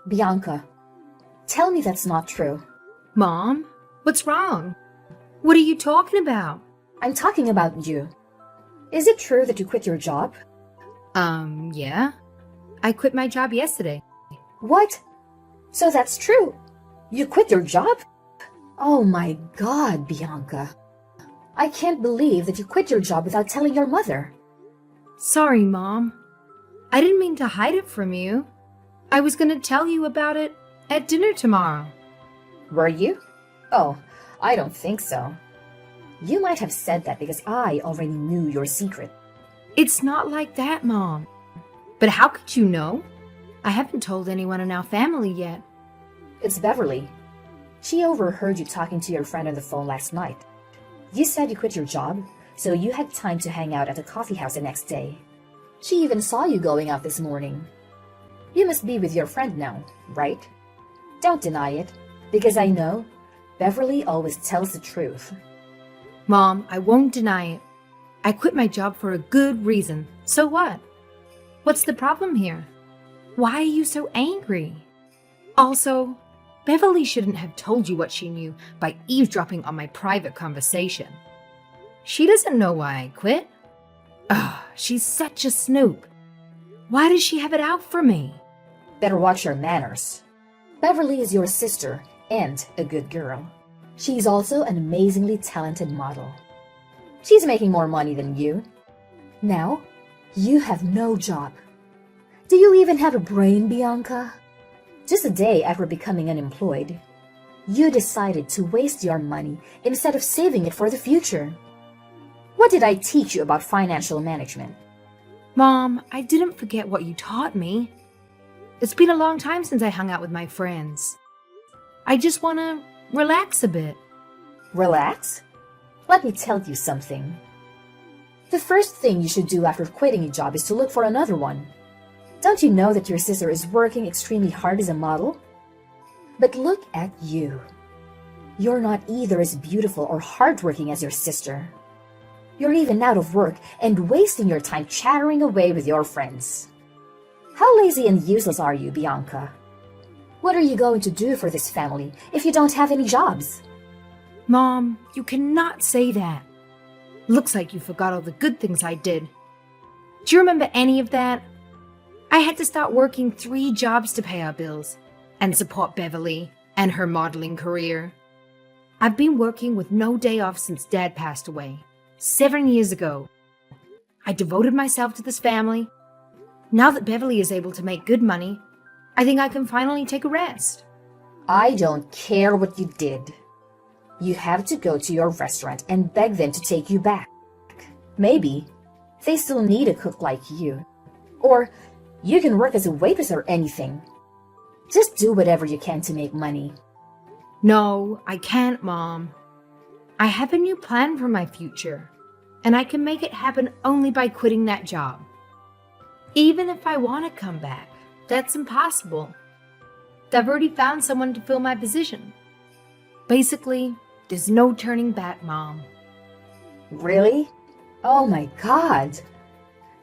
Bianca, tell me that's not true. Mom, what's wrong? What are you talking about? I'm talking about you. Is it true that you quit your job? Yeah. I quit my job yesterday. What? So that's true. You quit your job? Oh my God, Bianca. I can't believe that you quit your job without telling your mother. Sorry, Mom. I didn't mean to hide it from you. I was going to tell you about it at dinner tomorrow. Were you? Oh, I don't think so. You might have said that because I already knew your secret. It's not like that, Mom. But how could you know? I haven't told anyone in our family yet. It's Beverly. She overheard you talking to your friend on the phone last night. You said you quit your job, so you had time to hang out at the coffee house the next day. She even saw you going out this morning. You must be with your friend now, right? Don't deny it, because I know Beverly always tells the truth. Mom, I won't deny it. I quit my job for a good reason. So what? What's the problem here? Why are you so angry? Also, Beverly shouldn't have told you what she knew by eavesdropping on my private conversation. She doesn't know why I quit. Ugh, she's such a snoop. Why does she have it out for me? Better watch your manners. Beverly is your sister and a good girl. She's also an amazingly talented model. She's making more money than you. Now, you have no job. Do you even have a brain, Bianca? Just a day after becoming unemployed, you decided to waste your money instead of saving it for the future. What did I teach you about financial management? Mom, I didn't forget what you taught me. It's been a long time since I hung out with my friends. I just want to relax a bit. Relax? Let me tell you something. The first thing you should do after quitting a job is to look for another one. Don't you know that your sister is working extremely hard as a model? But look at you. You're not either as beautiful or hardworking as your sister. You're even out of work and wasting your time chattering away with your friends. How lazy and useless are you, Bianca? What are you going to do for this family if you don't have any jobs? Mom, you cannot say that. Looks like you forgot all the good things I did. Do you remember any of that? I had to start working 3 jobs to pay our bills and support Beverly and her modeling career. I've been working with no day off since Dad passed away 7 years ago. I devoted myself to this family. Now that Beverly is able to make good money, I think I can finally take a rest. I don't care what you did. You have to go to your restaurant and beg them to take you back. Maybe they still need a cook like you. Or you can work as a waitress or anything. Just do whatever you can to make money. No, I can't, Mom. I have a new plan for my future, and I can make it happen only by quitting that job. Even if I want to come back, that's impossible. I've already found someone to fill my position. Basically, there's no turning back, Mom. Really? Oh my God.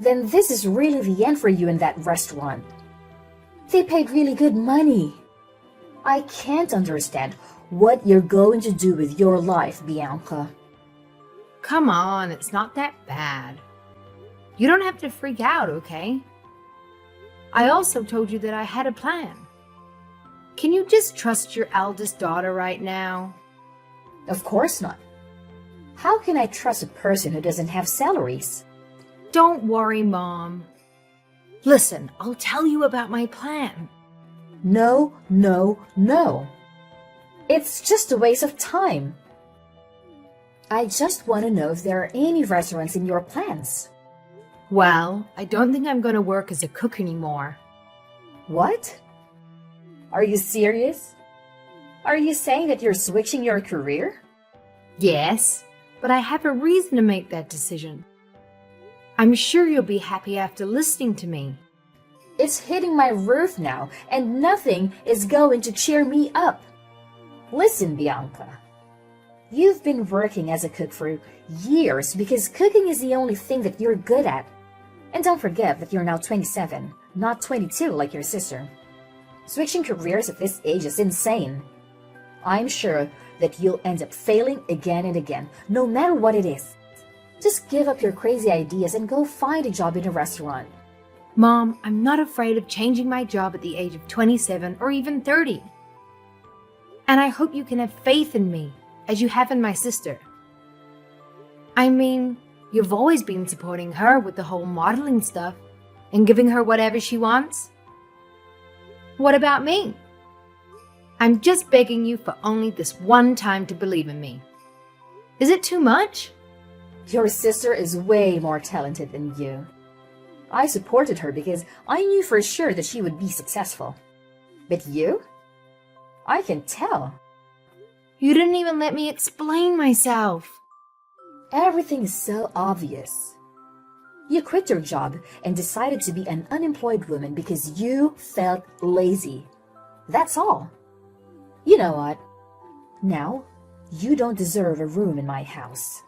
Then this is really the end for you in that restaurant. They paid really good money. I can't understand what you're going to do with your life, Bianca. Come on, it's not that bad. You don't have to freak out, okay? I also told you that I had a plan. Can you just trust your eldest daughter right now? Of course not. How can I trust a person who doesn't have salaries? Don't worry, Mom. Listen, I'll tell you about my plan. No, no, no. It's just a waste of time. I just want to know if there are any restaurants in your plans. Well, I don't think I'm going to work as a cook anymore. What? Are you serious? Are you saying that you're switching your career? Yes, but I have a reason to make that decision. I'm sure you'll be happy after listening to me. It's hitting my roof now, and nothing is going to cheer me up. Listen, Bianca. You've been working as a cook for years because cooking is the only thing that you're good at. And don't forget that you're now 27, not 22 like your sister. Switching careers at this age is insane. I'm sure that you'll end up failing again and again, no matter what it is. Just give up your crazy ideas and go find a job in a restaurant. Mom, I'm not afraid of changing my job at the age of 27 or even 30. And I hope you can have faith in me, as you have in my sister. I mean, you've always been supporting her with the whole modeling stuff and giving her whatever she wants. What about me? I'm just begging you for only this one time to believe in me. Is it too much? Your sister is way more talented than you. I supported her because I knew for sure that she would be successful. But you? I can tell. You didn't even let me explain myself. Everything is so obvious. You quit your job and decided to be an unemployed woman because you felt lazy. That's all. You know what? Now, you don't deserve a room in my house.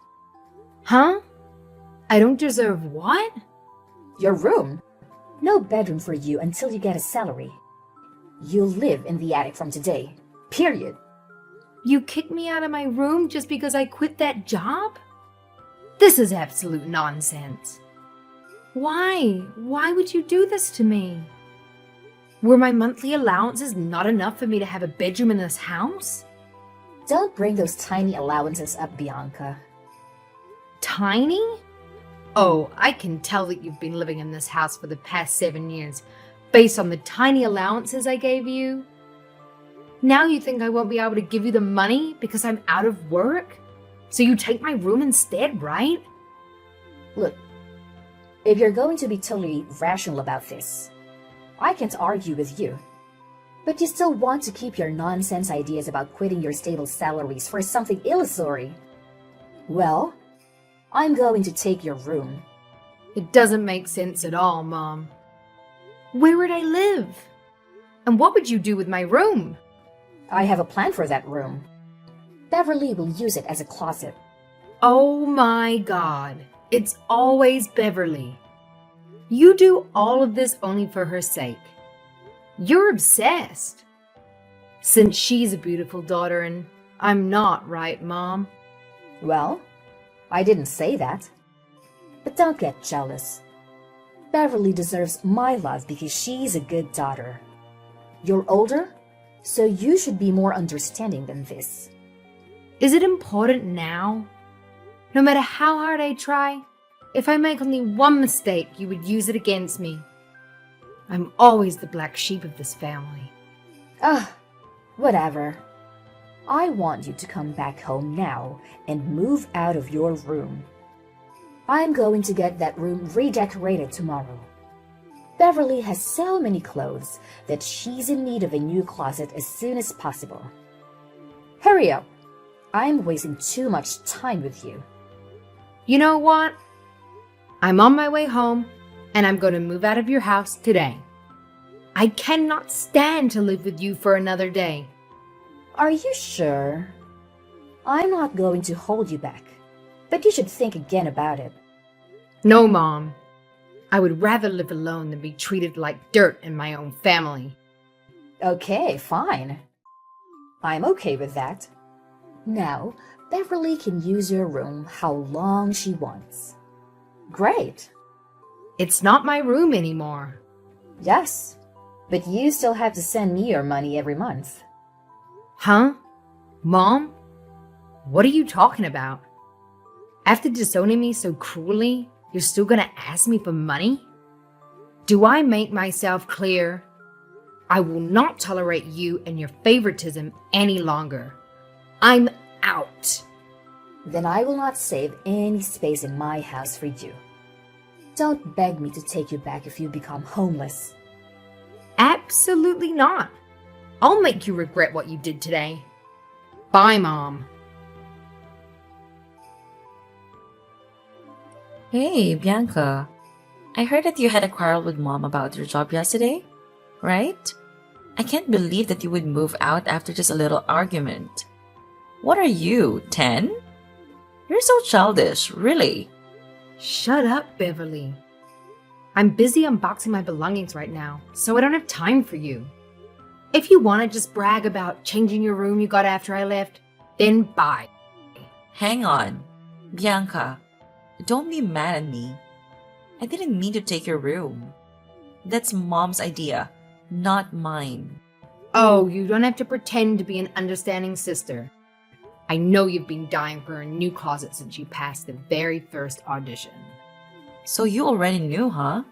Huh? I don't deserve what? Your room? No bedroom for you until you get a salary. You'll live in the attic from today. Period. You kicked me out of my room just because I quit that job? This is absolute nonsense. Why? Why would you do this to me? Were my monthly allowances not enough for me to have a bedroom in this house? Don't bring those tiny allowances up, Bianca. Tiny? Oh, I can tell that you've been living in this house for the past 7 years, based on the tiny allowances I gave you. Now you think I won't be able to give you the money because I'm out of work? So you take my room instead, right? Look, if you're going to be totally rational about this, I can't argue with you. But you still want to keep your nonsense ideas about quitting your stable salaries for something illusory. Well, I'm going to take your room. It doesn't make sense at all, Mom. Where would I live? And what would you do with my room? I have a plan for that room. Beverly will use it as a closet. Oh my God. It's always Beverly. You do all of this only for her sake. You're obsessed. Since she's a beautiful daughter and I'm not, right, Mom? Well, I didn't say that. But don't get jealous. Beverly deserves my love because she's a good daughter. You're older, so you should be more understanding than this. Is it important now? No matter how hard I try, if I make only one mistake, you would use it against me. I'm always the black sheep of this family. Whatever. I want you to come back home now and move out of your room. I'm going to get that room redecorated tomorrow. Beverly has so many clothes that she's in need of a new closet as soon as possible. Hurry up. I'm wasting too much time with you. You know what? I'm on my way home, and I'm going to move out of your house today. I cannot stand to live with you for another day. Are you sure? I'm not going to hold you back, but you should think again about it. No, Mom. I would rather live alone than be treated like dirt in my own family. Okay, fine. I'm okay with that. Now, Beverly can use your room how long she wants. Great. It's not my room anymore. Yes, but you still have to send me your money every month. Huh? Mom? What are you talking about? After disowning me so cruelly, you're still gonna ask me for money? Do I make myself clear? I will not tolerate you and your favoritism any longer. I'm out. Then I will not save any space in my house for you. Don't beg me to take you back if you become homeless. Absolutely not. I'll make you regret what you did today. Bye, Mom. Hey, Bianca. I heard that you had a quarrel with Mom about your job yesterday, right? I can't believe that you would move out after just a little argument. What are you, 10? You're so childish, really. Shut up, Beverly. I'm busy unboxing my belongings right now, so I don't have time for you. If you want to just brag about changing your room you got after I left, then bye. Hang on. Bianca, don't be mad at me. I didn't mean to take your room. That's Mom's idea, not mine. Oh, you don't have to pretend to be an understanding sister. I know you've been dying for a new closet since you passed the very first audition. So you already knew, huh?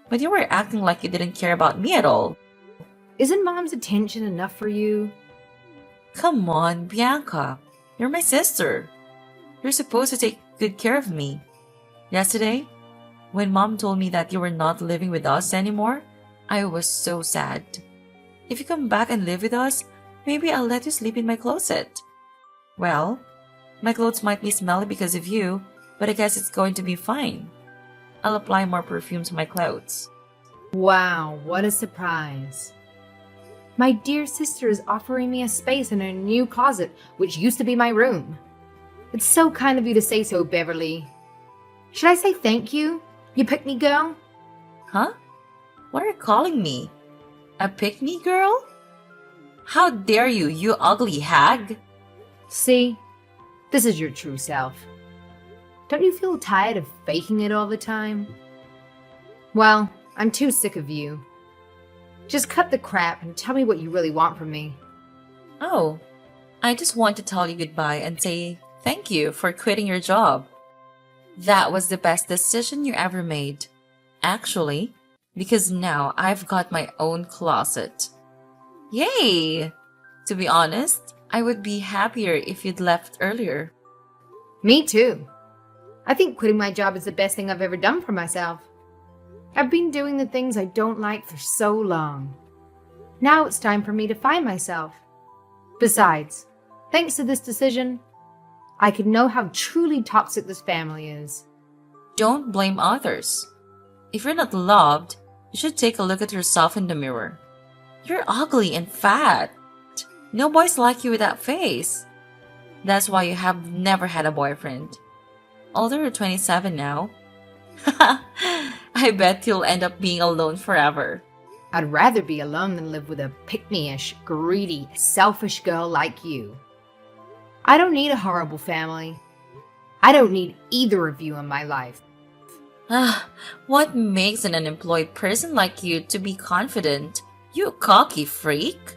But you were acting like you didn't care about me at all. Isn't Mom's attention enough for you? Come on, Bianca. You're my sister. You're supposed to take good care of me. Yesterday, when Mom told me that you were not living with us anymore, I was so sad. If you come back and live with us, maybe I'll let you sleep in my closet. Well, my clothes might be smelly because of you, but I guess it's going to be fine. I'll apply more perfume to my clothes. Wow, what a surprise. My dear sister is offering me a space in her new closet, which used to be my room. It's so kind of you to say so, Beverly. Should I say thank you, you pick-me girl? Huh? What are you calling me? A pick-me girl? How dare you, you ugly hag? See, this is your true self. Don't you feel tired of faking it all the time? Well, I'm too sick of you. Just cut the crap and tell me what you really want from me. Oh, I just want to tell you goodbye and say thank you for quitting your job. That was the best decision you ever made. Actually, because now I've got my own closet. Yay! To be honest, I would be happier if you'd left earlier. Me too. I think quitting my job is the best thing I've ever done for myself. I've been doing the things I don't like for so long. Now it's time for me to find myself. Besides, thanks to this decision, I can know how truly toxic this family is. Don't blame others. If you're not loved, you should take a look at yourself in the mirror. You're ugly and fat. No boys like you with that face. That's why you have never had a boyfriend. Although you're 27 now. I bet you'll end up being alone forever. I'd rather be alone than live with a pick-me-ish, greedy, selfish girl like you. I don't need a horrible family. I don't need either of you in my life. What makes an unemployed person like you to be confident? You cocky freak.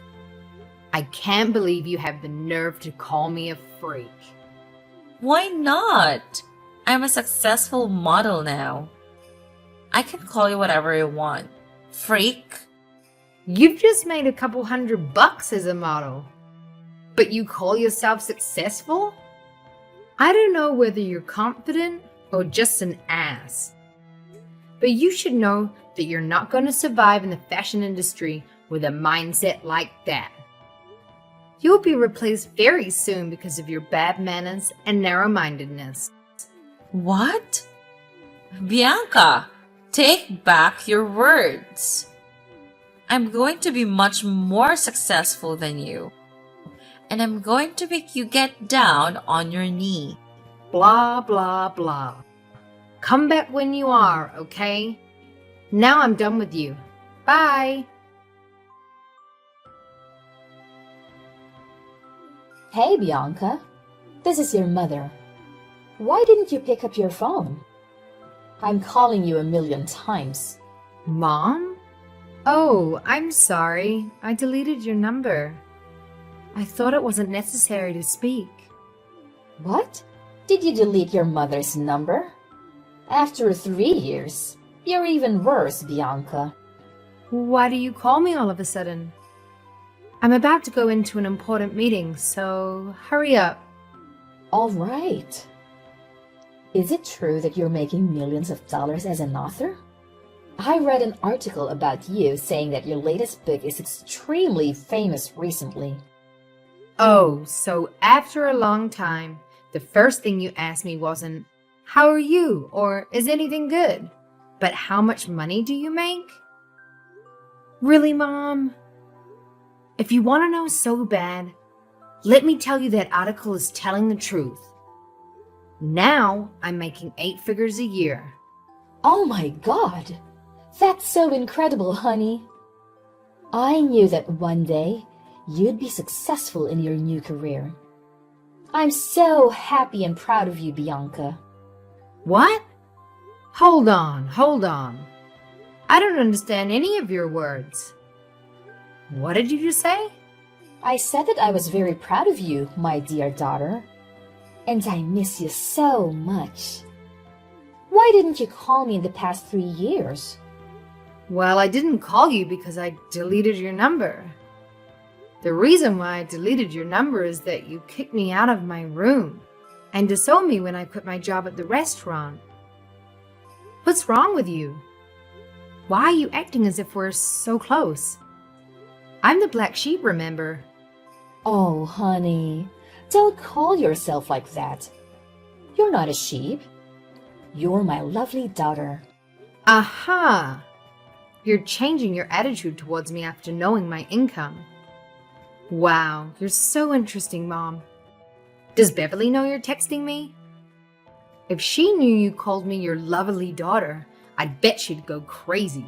I can't believe you have the nerve to call me a freak. Why not? I'm a successful model now. I can call you whatever I want. Freak. You've just made a couple $100 as a model. But you call yourself successful? I don't know whether you're confident or just an ass. But you should know that you're not going to survive in the fashion industry with a mindset like that. You'll be replaced very soon because of your bad manners and narrow-mindedness. What? Bianca, take back your words. I'm going to be much more successful than you. And I'm going to make you get down on your knee. Blah, blah, blah. Come back when you are, okay? Now I'm done with you. Bye. Hey, Bianca. This is your mother. Why didn't you pick up your phone? I'm calling you 1,000,000 times. Mom? Oh, I'm sorry. I deleted your number. I thought it wasn't necessary to speak. What? Did you delete your mother's number? After 3 years, you're even worse, Bianca. Why do you call me all of a sudden? I'm about to go into an important meeting, so hurry up. All right. Is it true that you're making millions of dollars as an author? I read an article about you saying that your latest book is extremely famous recently. Oh, so after a long time, the first thing you asked me wasn't, "How are you?" or "Is anything good?" but "How much money do you make?" Really, Mom? If you want to know so bad, let me tell you that article is telling the truth. Now I'm making 8 figures a year. Oh my God! That's so incredible, honey. I knew that one day you'd be successful in your new career. I'm so happy and proud of you, Bianca. What? Hold on, hold on. I don't understand any of your words. What did you just say? I said that I was very proud of you, my dear daughter. And I miss you so much. Why didn't you call me in the past 3 years? Well, I didn't call you because I deleted your number. The reason why I deleted your number is that you kicked me out of my room and disowned me when I quit my job at the restaurant. What's wrong with you? Why are you acting as if we're so close? I'm the black sheep, remember? Oh, honey, don't call yourself like that. You're not a sheep. You're my lovely daughter. Aha! You're changing your attitude towards me after knowing my income. Wow, you're so interesting, Mom. Does Beverly know you're texting me? If she knew you called me your lovely daughter, I'd bet she'd go crazy.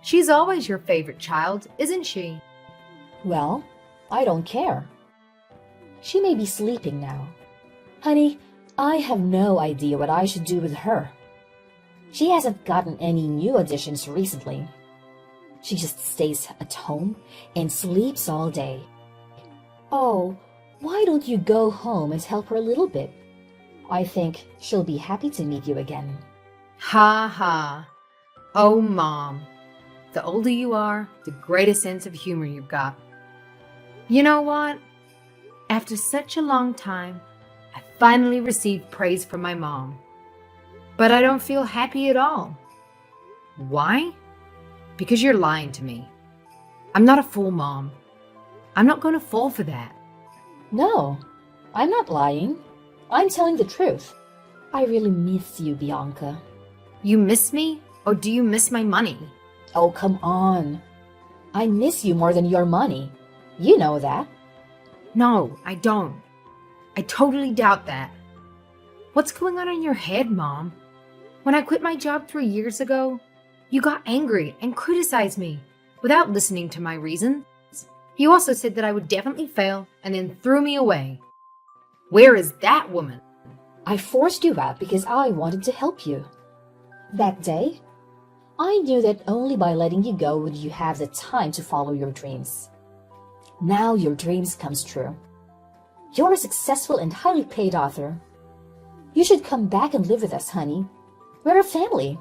She's always your favorite child, isn't she? Well, I don't care. She may be sleeping now. Honey, I have no idea what I should do with her. She hasn't gotten any new additions recently. She just stays at home and sleeps all day. Oh, why don't you go home and help her a little bit? I think she'll be happy to meet you again. Ha ha. Oh, Mom. The older you are, the greater sense of humor you've got. You know what? After such a long time, I finally received praise from my mom. But I don't feel happy at all. Why? Because you're lying to me. I'm not a fool, Mom. I'm not going to fall for that. No, I'm not lying. I'm telling the truth. I really miss you, Bianca. You miss me? Or do you miss my money? Oh, come on. I miss you more than your money. You know that. No, I don't. I totally doubt that. What's going on in your head, Mom? When I quit my job 3 years ago, you got angry and criticized me without listening to my reasons. You also said that I would definitely fail and then threw me away. Where is that woman? I forced you out because I wanted to help you. That day, I knew that only by letting you go would you have the time to follow your dreams. Now your dreams comes true. You're a successful and highly paid author. You should come back and live with us, honey. We're a family.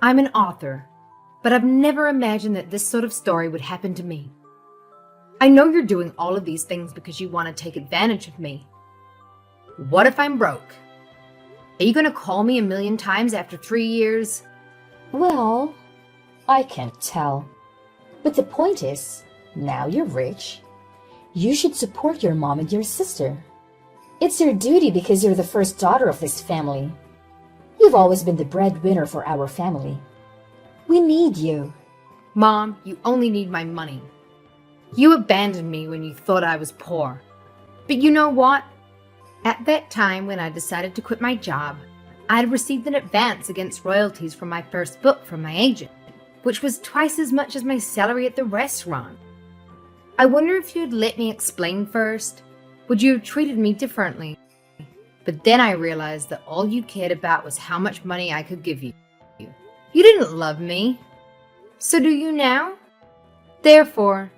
I'm an author, but I've never imagined that this sort of story would happen to me. I know you're doing all of these things because you want to take advantage of me. What if I'm broke? Are you going to call me 1,000,000 times after 3 years? Well, I can't tell. But the point is, now you're rich. You should support your mom and your sister. It's your duty because you're the first daughter of this family. You've always been the breadwinner for our family. We need you. Mom, you only need my money. You abandoned me when you thought I was poor. But you know what? At that time when I decided to quit my job, I had received an advance against royalties from my first book from my agent, which was twice as much as my salary at the restaurant. I wonder if you'd let me explain first. Would you have treated me differently? But then I realized that all you cared about was how much money I could give you. You didn't love me. So do you now? Therefore,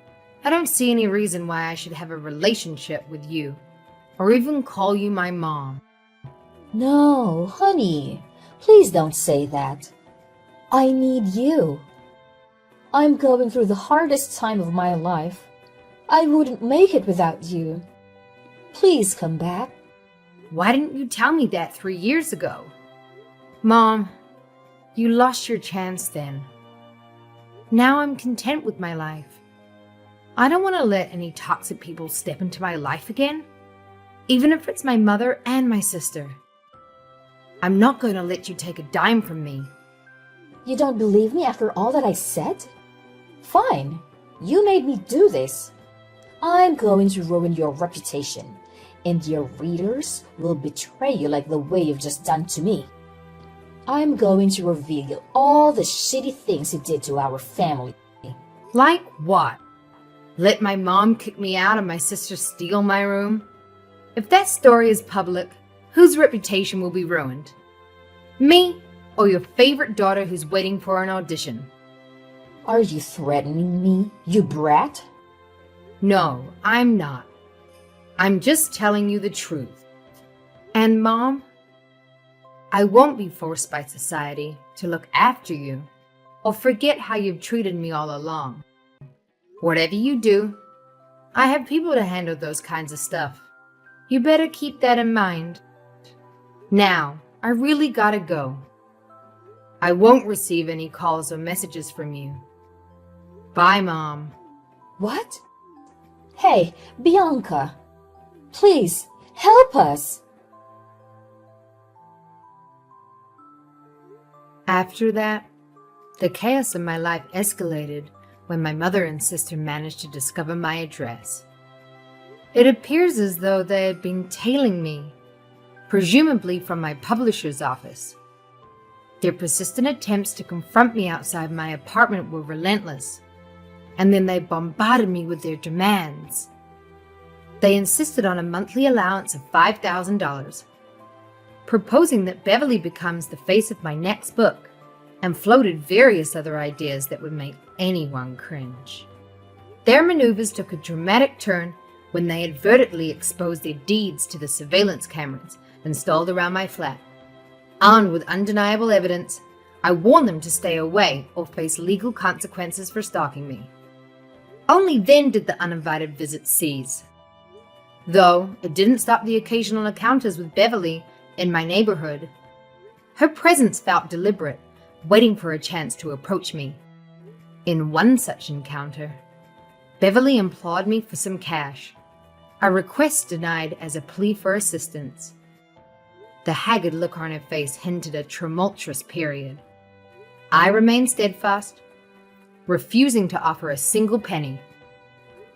I don't see any reason why I should have a relationship with you, or even call you my mom. No, honey, please don't say that. I need you. I'm going through the hardest time of my life. I wouldn't make it without you. Please come back. Why didn't you tell me that 3 years ago? Mom, you lost your chance then. Now I'm content with my life. I don't want to let any toxic people step into my life again, even if it's my mother and my sister. I'm not going to let you take a dime from me. You don't believe me after all that I said? Fine, you made me do this. I'm going to ruin your reputation, and your readers will betray you like the way you've just done to me. I'm going to reveal all the shitty things you did to our family. Like what? Let my mom kick me out and my sister steal my room? If that story is public, whose reputation will be ruined? Me or your favorite daughter who's waiting for an audition? Are you threatening me, you brat? No, I'm not. I'm just telling you the truth. And Mom, I won't be forced by society to look after you or forget how you've treated me all along. Whatever you do, I have people to handle those kinds of stuff. You better keep that in mind. Now, I really gotta go. I won't receive any calls or messages from you. Bye, Mom. What? Hey, Bianca, please help us. After that, the chaos in my life escalated when my mother and sister managed to discover my address. It appears as though they had been tailing me, presumably from my publisher's office. Their persistent attempts to confront me outside my apartment were relentless, and then they bombarded me with their demands. They insisted on a monthly allowance of $5,000, proposing that Beverly becomes the face of my next book, and floated various other ideas that would make anyone cringe. Their maneuvers took a dramatic turn when they advertently exposed their deeds to the surveillance cameras installed around my flat. Armed with undeniable evidence, I warned them to stay away or face legal consequences for stalking me. Only then did the uninvited visits cease. Though it didn't stop the occasional encounters with Beverly in my neighborhood. Her presence felt deliberate, waiting for a chance to approach me. In one such encounter, Beverly implored me for some cash, a request denied as a plea for assistance. The haggard look on her face hinted a tumultuous period. I remained steadfast, refusing to offer a single penny.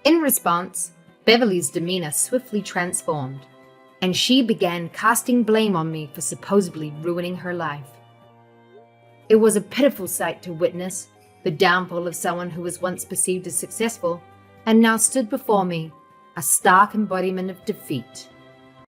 In response, Beverly's demeanor swiftly transformed, and she began casting blame on me for supposedly ruining her life. It was a pitiful sight to witness, the downfall of someone who was once perceived as successful and now stood before me, a stark embodiment of defeat.